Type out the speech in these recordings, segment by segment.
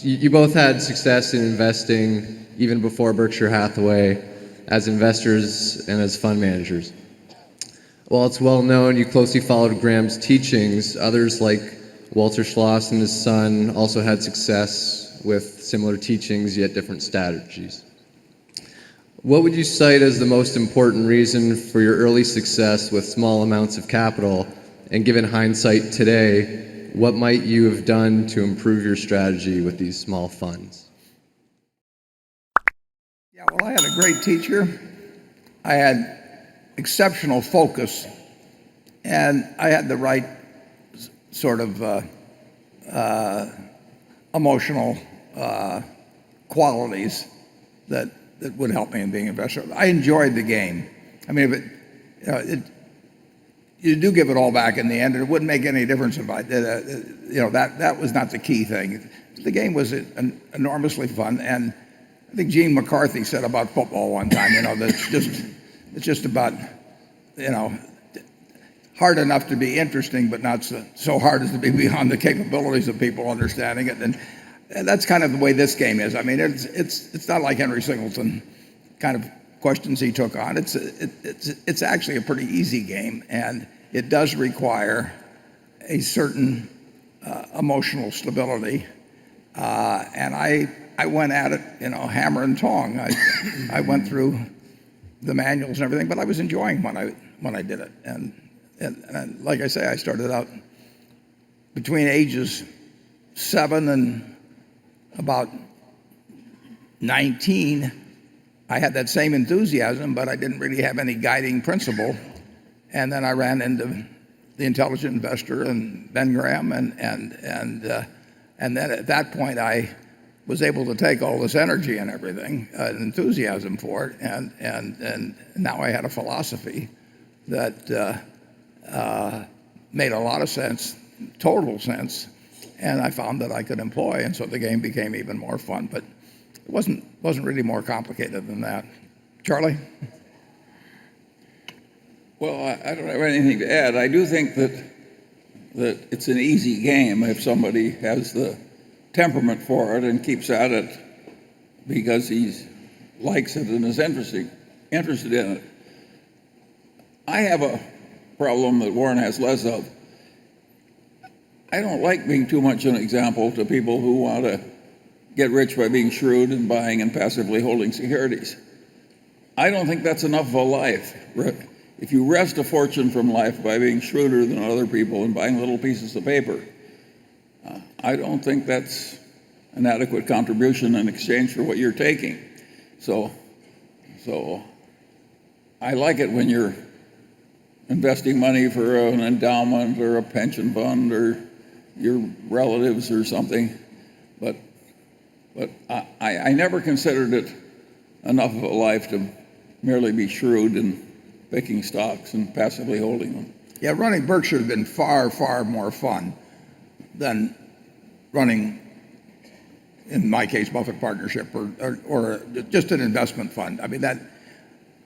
You both had success in investing even before Berkshire Hathaway as investors and as fund managers. While it's well known you closely followed Graham's teachings, others like Walter Schloss and his son also had success with similar teachings yet different strategies. What would you cite as the most important reason for your early success with small amounts of capital? And given hindsight today, what might you have done to improve your strategy with these small funds? Yeah, well, I had a great teacher. I had exceptional focus, and I had the right sort of emotional qualities that would help me in being an investor. I enjoyed the game. I mean, if you do give it all back in the end, and it wouldn't make any difference if I did it. That was not the key thing. The game was enormously fun, and I think Gene McCarthy said about football one time, that it's just about, hard enough to be interesting, but not so hard as to be beyond the capabilities of people understanding it. And that's kind of the way this game is. I mean, it's not like Henry Singleton kind of questions he took on. It's actually a pretty easy game, and it does require a certain emotional stability. And I went at it, hammer and tong. I went through the manuals and everything, but I was enjoying when I did it. And like I say, I started out between ages 7 and about 19. I had that same enthusiasm, but I didn't really have any guiding principle. And then I ran into The Intelligent Investor and Ben Graham, and then at that point I was able to take all this energy and everything, enthusiasm for it, and now I had a philosophy that made a lot of sense, total sense, and I found that I could employ, and so the game became even more fun. But it wasn't really more complicated than that. Charlie? Well, I don't have anything to add. I do think that it's an easy game if somebody has the temperament for it and keeps at it because he likes it and is interested in it. I have a problem that Warren has less of. I don't like being too much an example to people who want to get rich by being shrewd and buying and passively holding securities. I don't think that's enough of a life. If you wrest a fortune from life by being shrewder than other people and buying little pieces of paper, I don't think that's an adequate contribution in exchange for what you're taking. So I like it when you're investing money for an endowment or a pension fund or your relatives or something, but I never considered it enough of a life to merely be shrewd in picking stocks and passively holding them. Yeah, running Berkshire has been far, far more fun than running, in my case, Buffett Partnership or just an investment fund. I mean,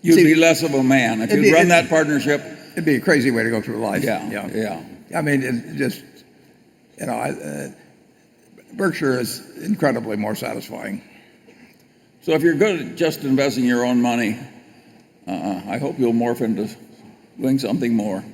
you'd be less of a man if you'd run that partnership. It'd be a crazy way to go through life. Yeah. I mean, it just, Berkshire is incredibly more satisfying. So if you're good at just investing your own money, I hope you'll morph into doing something more.